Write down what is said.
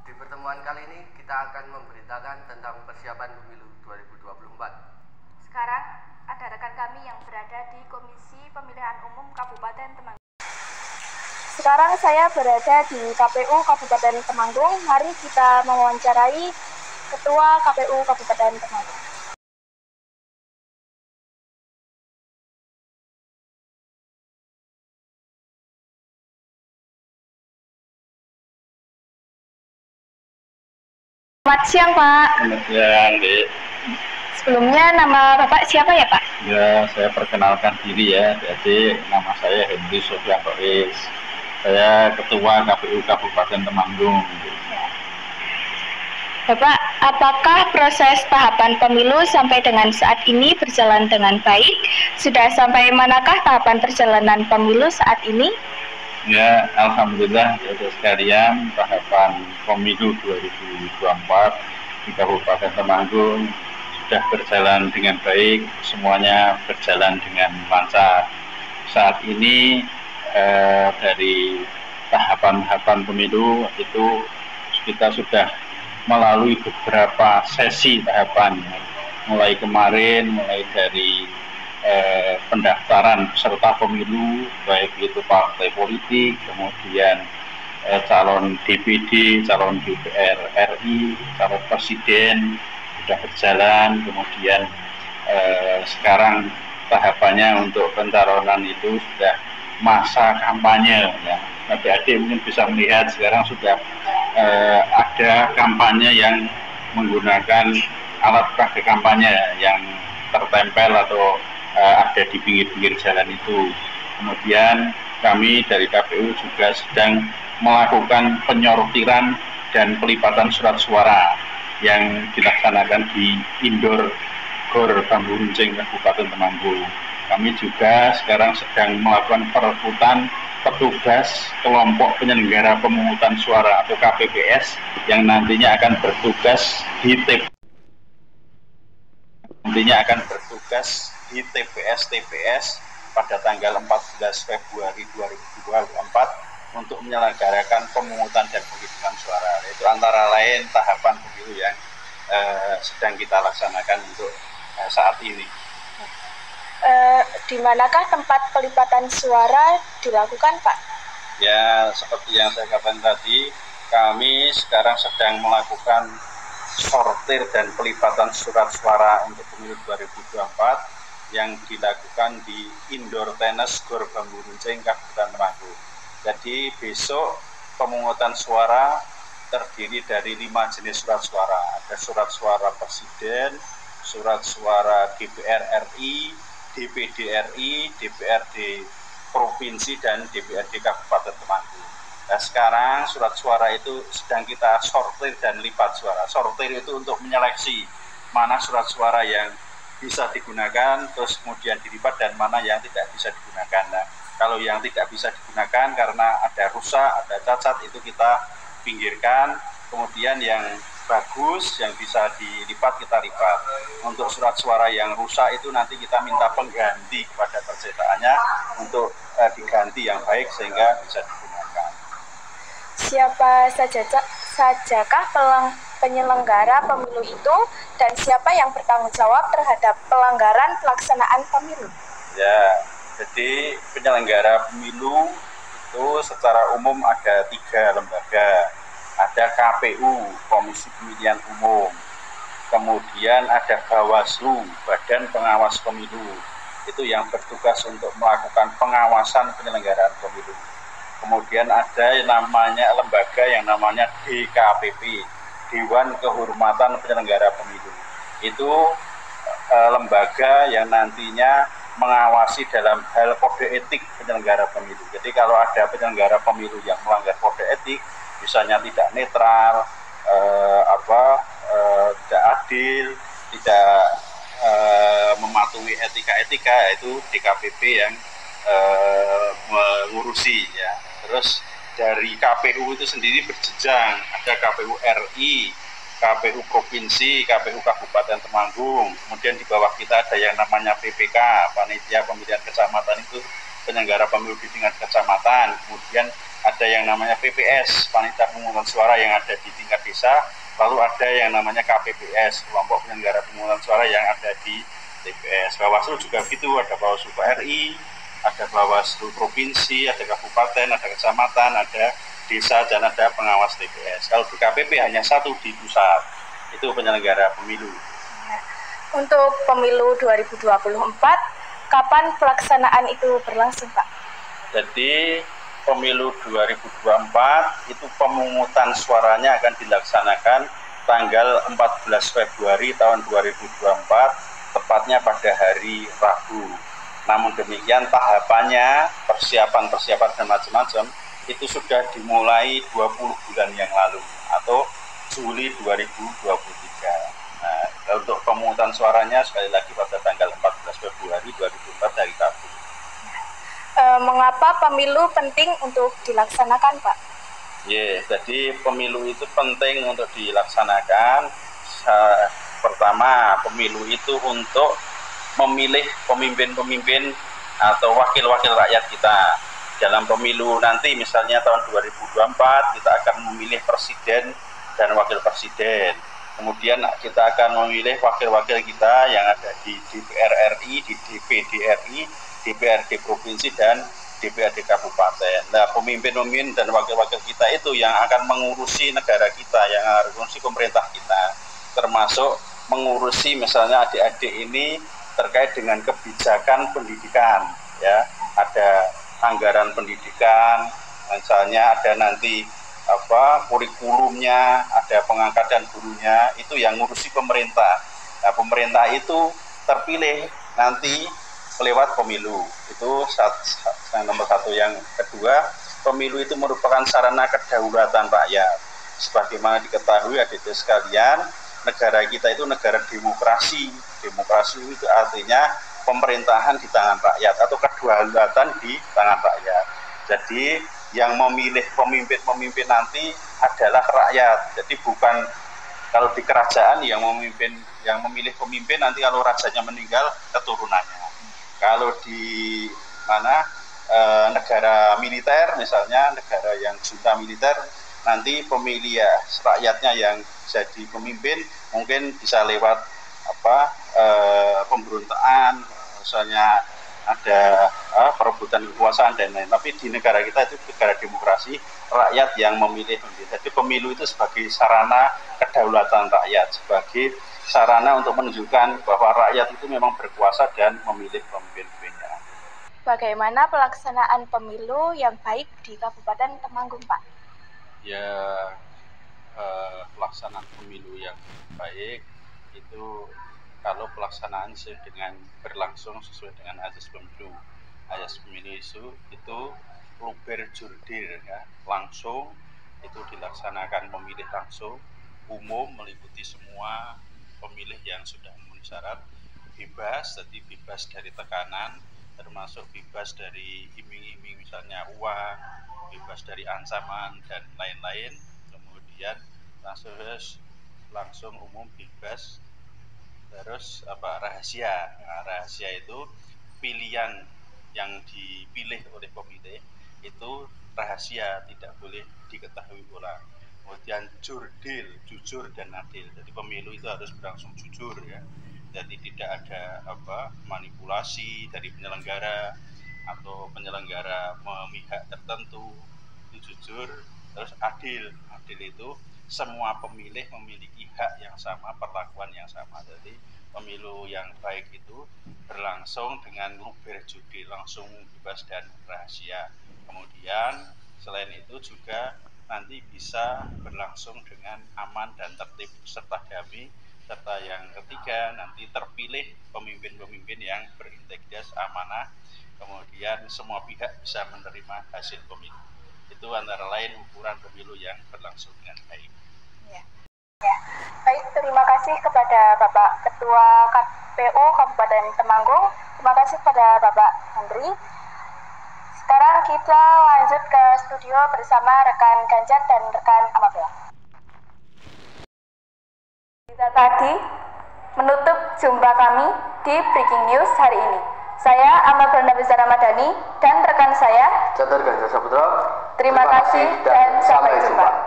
Di pertemuan kali ini kita akan memberitakan tentang persiapan pemilu 2024. Sekarang ada rekan kami yang berada di Komisi Pemilihan Umum Kabupaten Temanggung. Sekarang saya berada di KPU Kabupaten Temanggung. Mari kita mewawancarai Ketua KPU Kabupaten Temanggung. Selamat siang, Pak. Selamat siang, Dek. Sebelumnya nama Bapak siapa ya, Pak? Ya, saya perkenalkan diri ya. Jadi nama saya Henry Sofyan Rois. Saya Ketua KPU Kabupaten Temanggung. Bapak, apakah proses tahapan pemilu sampai dengan saat ini berjalan dengan baik? Sudah sampai manakah tahapan perjalanan pemilu saat ini? Ya, alhamdulillah ya sekalian, tahapan pemilu 2024 di Kabupaten Temanggung sudah berjalan dengan baik, semuanya berjalan dengan lancar. Saat ini dari tahapan pemilu itu kita sudah melalui beberapa sesi tahapan, mulai kemarin, mulai dari pendaftaran peserta pemilu, baik itu partai politik, kemudian calon DPD, calon DPR RI, calon presiden sudah berjalan, kemudian sekarang tahapannya untuk pencalonan itu sudah masa kampanye ya. Adik-adik mungkin bisa melihat sekarang sudah ada kampanye yang menggunakan alat peraga kampanye yang tertempel atau ada di pinggir-pinggir jalan itu. Kemudian kami dari KPU juga sedang melakukan penyortiran dan pelipatan surat suara yang dilaksanakan di Indoor Gor Bambu Runcing Kabupaten Temanggung. Kami juga sekarang sedang melakukan perekrutan petugas kelompok penyelenggara pemungutan suara atau KPPS yang nantinya akan bertugas di TPS pada tanggal 14 Februari 2024 untuk menyelenggarakan pemungutan dan penghitungan suara. Itu antara lain tahapan pemilu yang sedang kita laksanakan untuk saat ini. Di manakah tempat pelipatan suara dilakukan, Pak? Ya, seperti yang saya katakan tadi, kami sekarang sedang melakukan sortir dan pelipatan surat suara untuk pemilu 2024 yang dilakukan di Indoor Tenis Gor Bambu Runcing Kabupaten Temanggung. Jadi besok pemungutan suara terdiri dari 5 jenis surat suara. Ada surat suara presiden, surat suara DPR RI, DPD RI, DPRD provinsi dan DPRD Kabupaten Temanggung. Nah, sekarang surat suara itu sedang kita sortir dan lipat suara. Sortir itu untuk menyeleksi mana surat suara yang bisa digunakan, terus kemudian dilipat, dan mana yang tidak bisa digunakan. Nah, kalau yang tidak bisa digunakan karena ada rusak, ada cacat, itu kita pinggirkan. Kemudian yang bagus, yang bisa dilipat, kita lipat. Untuk surat suara yang rusak itu nanti kita minta pengganti kepada percetakannya untuk diganti yang baik sehingga bisa digunakan. Siapa sajakah penyelenggara pemilu itu, dan siapa yang bertanggung jawab terhadap pelanggaran pelaksanaan pemilu? Ya, jadi penyelenggara pemilu itu secara umum ada 3 lembaga. Ada KPU, Komisi Pemilihan Umum, kemudian ada Bawaslu, Badan Pengawas Pemilu, itu yang bertugas untuk melakukan pengawasan penyelenggaraan pemilu. Kemudian ada lembaga yang namanya DKPP, Dewan Kehormatan Penyelenggara Pemilu. Itu lembaga yang nantinya mengawasi dalam hal kode etik penyelenggara pemilu. Jadi kalau ada penyelenggara pemilu yang melanggar kode etik, misalnya tidak netral, tidak adil, tidak mematuhi etika-etika, itu DKPP yang mengurusi ya. Terus dari KPU itu sendiri berjenjang, ada KPU RI, KPU Provinsi, KPU Kabupaten Temanggung, kemudian di bawah kita ada yang namanya PPK, Panitia Pemilihan Kecamatan, itu penyelenggara pemilu di tingkat kecamatan, kemudian ada yang namanya PPS, Panitia Pemungutan Suara yang ada di tingkat desa, lalu ada yang namanya KPPS, kelompok penyelenggara pemungutan suara yang ada di TPS. Bawaslu juga begitu, ada Bawaslu RI, ada Bawaslu Provinsi, ada Kabupaten, ada Kecamatan, ada Desa, dan ada pengawas TPS. Kalau di KPP hanya satu di pusat, itu penyelenggara pemilu. Untuk pemilu 2024, kapan pelaksanaan itu berlangsung, Pak? Jadi pemilu 2024 itu pemungutan suaranya akan dilaksanakan tanggal 14 Februari tahun 2024, tepatnya pada hari Rabu. Namun demikian tahapannya, persiapan dan macam-macam itu sudah dimulai 20 bulan yang lalu atau Juli 2023. Nah, untuk pemungutan suaranya sekali lagi pada tanggal 14 Februari 2024 hari Rabu. Mengapa pemilu penting untuk dilaksanakan, Pak? Jadi pemilu itu penting untuk dilaksanakan. Pertama, pemilu itu untuk memilih pemimpin-pemimpin atau wakil-wakil rakyat kita. Dalam pemilu nanti misalnya tahun 2024 kita akan memilih presiden dan wakil presiden. Kemudian kita akan memilih wakil-wakil kita yang ada di DPR RI, di DPD RI, DPRD Provinsi, dan DPRD Kabupaten. Nah, pemimpin-pemimpin dan wakil-wakil kita itu yang akan mengurusi negara kita, yang akan mengurusi pemerintah kita, termasuk mengurusi misalnya adik-adik ini terkait dengan kebijakan pendidikan, ya, ada anggaran pendidikan, misalnya ada nanti kurikulumnya, ada pengangkatan gurunya, itu yang ngurusi pemerintah. Nah, pemerintah itu terpilih nanti lewat pemilu. Itu yang nomor satu. Yang kedua, pemilu itu merupakan sarana kedaulatan rakyat. Sebagaimana diketahui adik-adik sekalian, negara kita itu negara demokrasi. Demokrasi itu artinya pemerintahan di tangan rakyat atau kedaulatan di tangan rakyat. Jadi yang memilih pemimpin-pemimpin nanti adalah rakyat. Jadi bukan kalau di kerajaan yang memilih pemimpin nanti kalau rajanya meninggal keturunannya. Kalau di negara militer misalnya, negara yang junta militer, nanti pemilih rakyatnya yang jadi pemimpin mungkin bisa lewat pemberontakan, misalnya ada perebutan kekuasaan dan lain-lain. Tapi di negara kita itu negara demokrasi, rakyat yang memilih pemimpin. Jadi pemilu itu sebagai sarana kedaulatan rakyat, sebagai sarana untuk menunjukkan bahwa rakyat itu memang berkuasa dan memilih pemimpin-pemimpinnya. Bagaimana pelaksanaan pemilu yang baik di Kabupaten Temanggung, Pak? Pelaksanaan pemilu yang baik itu kalau pelaksanaan berlangsung sesuai dengan azas pemilu. Azas pemilu itu luber jurdil, ya, langsung itu dilaksanakan pemilih langsung, umum, meliputi semua pemilih yang sudah memenuhi syarat, bebas, jadi bebas dari tekanan, termasuk bebas dari iming-iming misalnya uang, bebas dari ancaman dan lain-lain. Kemudian langsung umum, bebas, terus rahasia. Nah, rahasia itu pilihan yang dipilih oleh pemilih itu rahasia, tidak boleh diketahui orang. Kemudian jurdil, jujur dan adil. Jadi pemilu itu harus berlangsung jujur, ya. Jadi tidak ada manipulasi dari penyelenggara atau penyelenggara memihak tertentu. Itu jujur, terus adil. Adil itu semua pemilih memiliki hak yang sama, perlakuan yang sama. Jadi pemilu yang baik itu berlangsung dengan luber jurdil, langsung, bebas dan rahasia. Kemudian selain itu juga nanti bisa berlangsung dengan aman dan tertib serta damai, serta yang ketiga nanti terpilih pemimpin-pemimpin yang berintegritas, amanah, kemudian semua pihak bisa menerima hasil pemilu. Itu antara lain ukuran pemilu yang berlangsung dengan baik. Ya. Baik, terima kasih kepada Bapak Ketua KPU Kabupaten Temanggung. Terima kasih kepada Bapak Henry. Sekarang kita lanjut ke studio bersama rekan Ganjar dan rekan Amabel. Kita tadi menutup jumpa kami di Breaking News hari ini. Saya Amabel Nabisa Ramadhani dan rekan saya Catur Ganjar Saputra. Terima kasih dan sampai jumpa.